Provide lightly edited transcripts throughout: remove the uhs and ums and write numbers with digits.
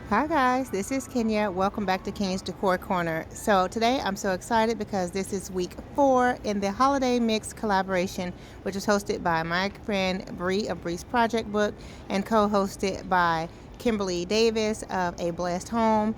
Hi guys, this is Kenya. Welcome back to Kenya's Decor Corner. So today I'm so excited because this is week 4 in the Holiday Mix collaboration, which is hosted by my friend Bree of Bree's Project Book and co-hosted by Kimberly Davis of A Blessed Home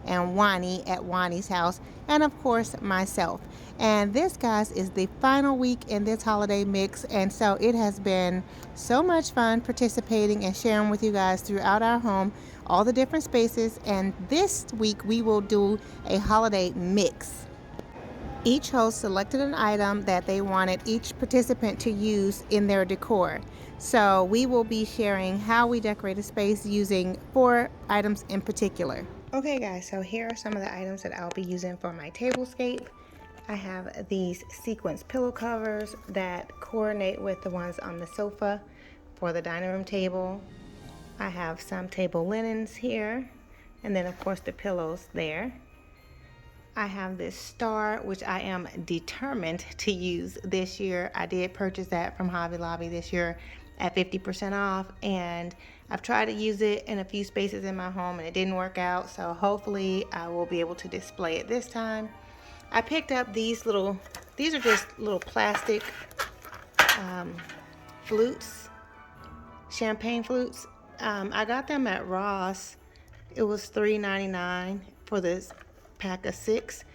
and Wani at Wani's house, and of course myself. And this, guys, is the final week in this holiday mix, and so it has been so much fun participating and sharing with you guys throughout our home all the different spaces. And this week we will do a holiday mix. Each host selected an item that they wanted each participant to use in their decor. So we will be sharing how we decorate a space using 4 items in particular. Okay guys, so here are some of the items that I'll be using for my tablescape. I have these sequence pillow covers that coordinate with the ones on the sofa for the dining room table. I have some table linens here, and then of course the pillows there. I have this star, which I am determined to use this year. I did purchase that from Hobby Lobby this year at 50% off, and I've tried to use it in a few spaces in my home and it didn't work out, so hopefully I will be able to display it this time. I picked up these are just little plastic flutes, champagne flutes. I got them at Ross. It was $3.99 for this pack of 6,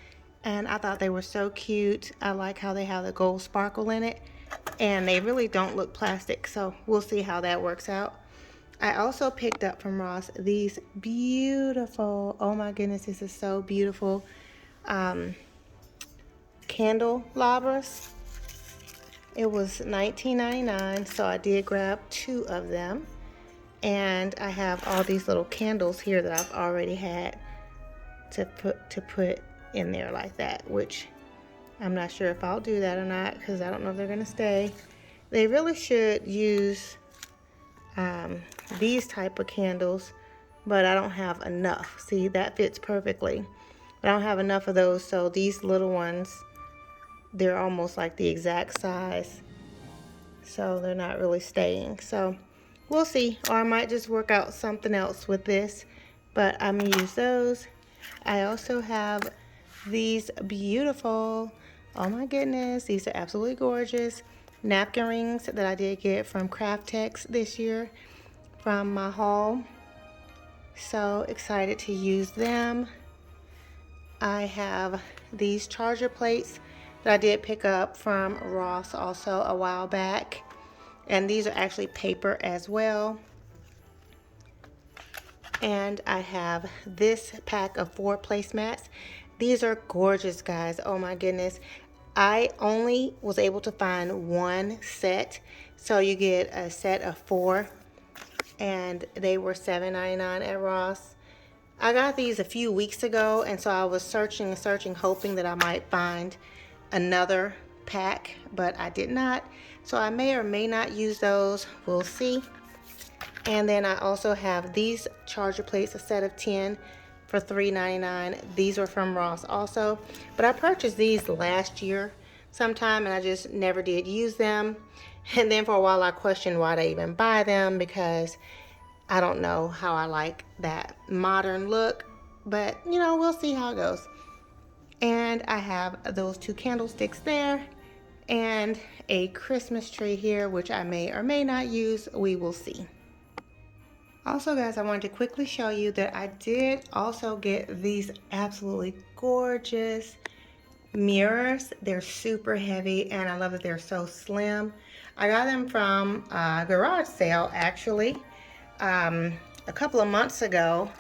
and I thought they were so cute. I like how they have the gold sparkle in it, and they really don't look plastic, so we'll see how that works out. I also picked up from Ross these beautiful, oh my goodness, this is so beautiful, candelabras. It was $19.99, so I did grab 2 of them. And I have all these little candles here that I've already had to put in there like that, which I'm not sure if I'll do that or not because I don't know if they're gonna stay. They really should use these type of candles, but I don't have enough. See, that fits perfectly, but I don't have enough of those, so these little ones, they're almost like the exact size, so they're not really staying. So we'll see, or I might just work out something else with this, but I'm gonna use those. I also have these beautiful, oh my goodness, these are absolutely gorgeous napkin rings that I did get from Craftex this year from my haul. So excited to use them. I have these charger plates that I did pick up from Ross also a while back, and these are actually paper as well. And I have this pack of 4 placemats. These are gorgeous, guys. Oh my goodness. I only was able to find 1 set, so you get a set of 4, and they were $7.99 at Ross. I got these a few weeks ago, and so I was searching and searching, hoping that I might find another pack, but I did not. So I may or may not use those. We'll see. And then I also have these charger plates, a set of 10 for $3.99. These are from Ross also, but I purchased these last year sometime and I just never did use them. And then for a while I questioned why I even buy them, because I don't know how I like that modern look, but you know, we'll see how it goes. And I have those 2 candlesticks there and a Christmas tree here, which I may or may not use. We will see. Also, guys, I wanted to quickly show you that I did also get these absolutely gorgeous mirrors. They're super heavy, and I love that they're so slim. I got them from a garage sale, actually, a couple of months ago,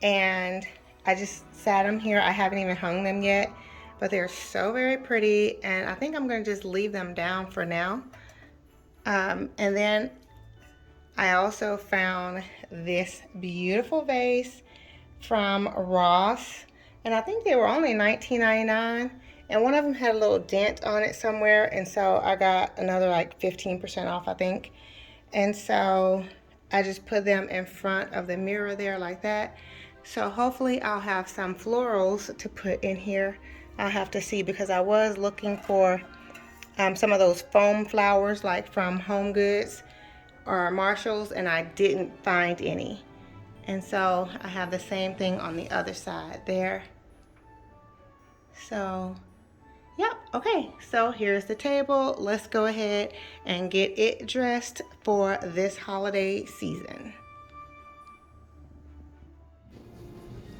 and I just sat them here. I haven't even hung them yet, but they're so very pretty, and I think I'm going to just leave them down for now. And then I also found this beautiful vase from Ross, and I think they were only $19.99, and one of them had a little dent on it somewhere, and so I got another like 15% off, I think. And so I just put them in front of the mirror there like that. So hopefully I'll have some florals to put in here. I'll have to see, because I was looking for some of those foam flowers like from Home Goods or Marshalls, and I didn't find any. And so I have the same thing on the other side there. So, yep, okay, so here's the table. Let's go ahead and get it dressed for this holiday season.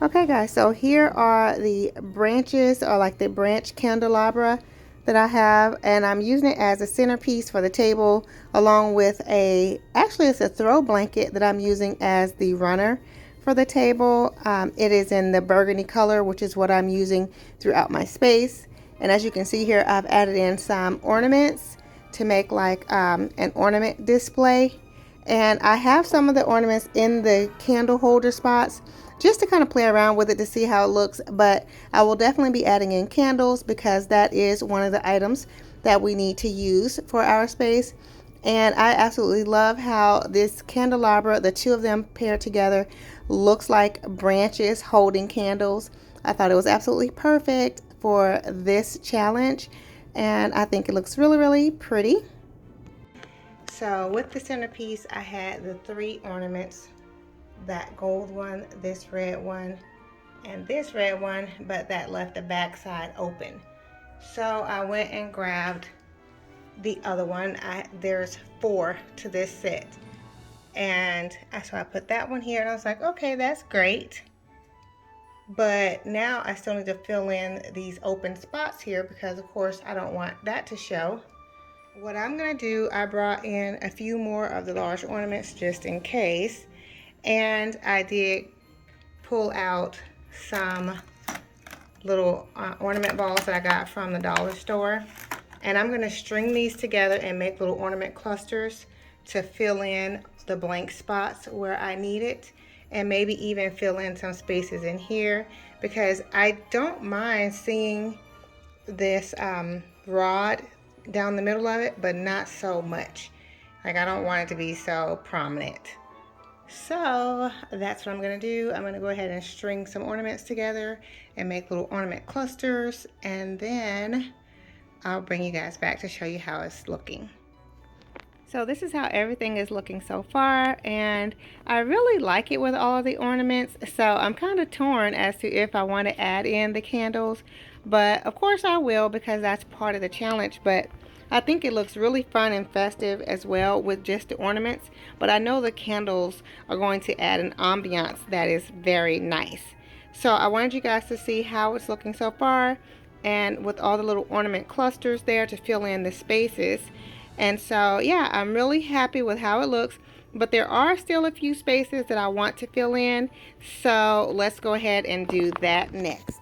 Okay guys, so here are the branches, or like the branch candelabra that I have, and I'm using it as a centerpiece for the table, along with actually it's a throw blanket that I'm using as the runner for the table. It is in the burgundy color, which is what I'm using throughout my space. And as you can see here, I've added in some ornaments to make like an ornament display. And I have some of the ornaments in the candle holder spots just to kind of play around with it to see how it looks. But I will definitely be adding in candles because that is one of the items that we need to use for our space. And I absolutely love how this candelabra, the two of them paired together, looks like branches holding candles. I thought it was absolutely perfect for this challenge, and I think it looks really, really pretty. So with the centerpiece, I had the 3 ornaments, that gold one, this red one, and this red one, but that left the back side open. So I went and grabbed the other one. There's 4 to this set. And so I put that one here, and I was like, okay, that's great. But now I still need to fill in these open spots here because of course I don't want that to show. What I'm gonna do, I brought in a few more of the large ornaments just in case. And I did pull out some little ornament balls that I got from the dollar store. And I'm gonna string these together and make little ornament clusters to fill in the blank spots where I need it, and maybe even fill in some spaces in here, because I don't mind seeing this rod down the middle of it, but not so much. Like, I don't want it to be so prominent. So that's what I'm gonna do. I'm gonna go ahead and string some ornaments together and make little ornament clusters, and then I'll bring you guys back to show you how it's looking. So this is how everything is looking so far, and I really like it with all of the ornaments. So I'm kind of torn as to if I want to add in the candles, but of course I will because that's part of the challenge. But I think it looks really fun and festive as well with just the ornaments, but I know the candles are going to add an ambiance that is very nice. So I wanted you guys to see how it's looking so far, and with all the little ornament clusters there to fill in the spaces. And so yeah, I'm really happy with how it looks, but there are still a few spaces that I want to fill in. So let's go ahead and do that next.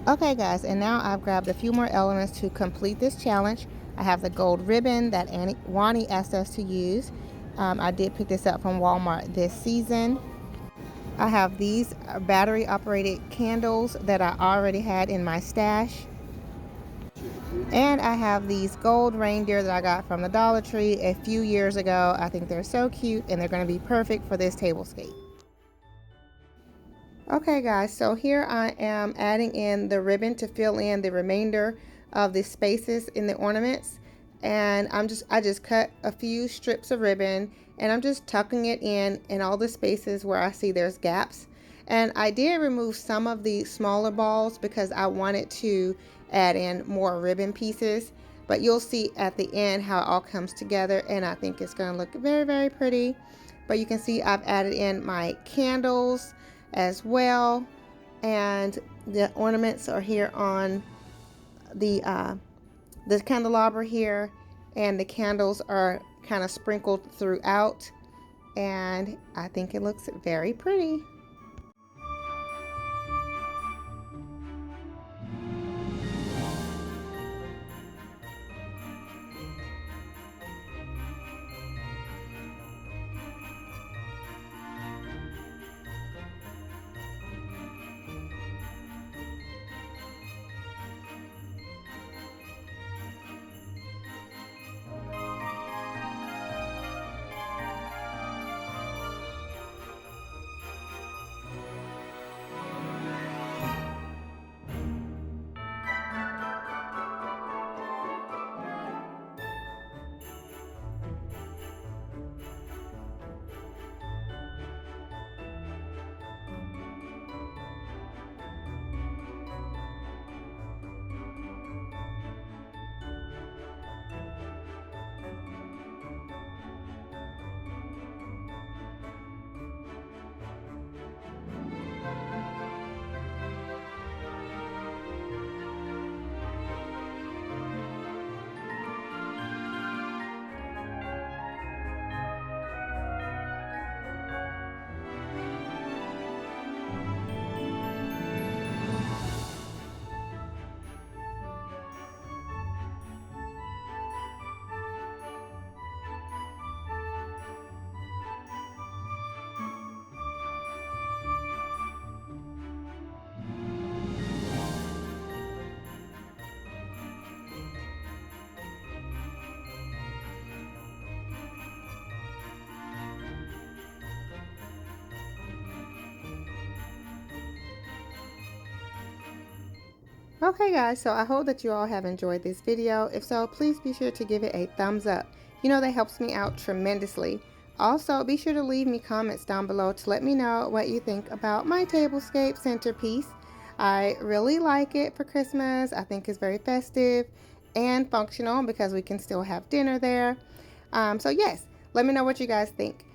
Okay guys, and now I've grabbed a few more elements to complete this challenge. I have the gold ribbon that Wani asked us to use. I did pick this up from Walmart this season. I have these battery operated candles that I already had in my stash. And I have these gold reindeer that I got from the Dollar Tree a few years ago. I think they're so cute and they're going to be perfect for this tablescape. Okay guys, so here I am adding in the ribbon to fill in the remainder of the spaces in the ornaments. And I just cut a few strips of ribbon and I'm just tucking it in all the spaces where I see there's gaps. And I did remove some of the smaller balls because I wanted to add in more ribbon pieces. But you'll see at the end how it all comes together, and I think it's going to look very, very pretty. But you can see I've added in my candles as well, and the ornaments are here on the candelabra here, and the candles are kind of sprinkled throughout, and I think it looks very pretty. Okay guys, so I hope that you all have enjoyed this video. If so, please be sure to give it a thumbs up. You know that helps me out tremendously. Also, be sure to leave me comments down below to let me know what you think about my tablescape centerpiece. I really like it for Christmas. I think it's very festive and functional because we can still have dinner there. So yes, let me know what you guys think.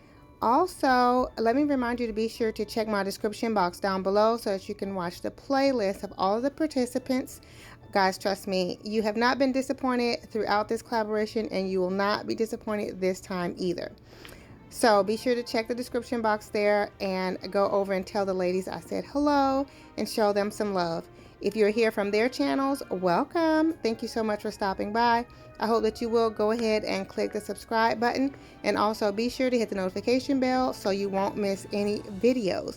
Also, let me remind you to be sure to check my description box down below so that you can watch the playlist of all of the participants. Guys, trust me, you have not been disappointed throughout this collaboration, and you will not be disappointed this time either. So be sure to check the description box there and go over and tell the ladies I said hello and show them some love. If you're here from their channels, welcome. Thank you so much for stopping by. I hope that you will go ahead and click the subscribe button, and also be sure to hit the notification bell so you won't miss any videos.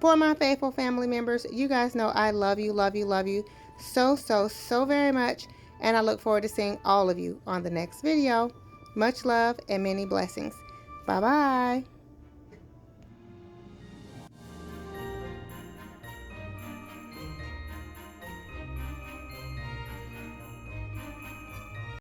For my faithful family members, you guys know I love you, love you, love you so, so, so very much, and I look forward to seeing all of you on the next video. Much love and many blessings. Bye-bye.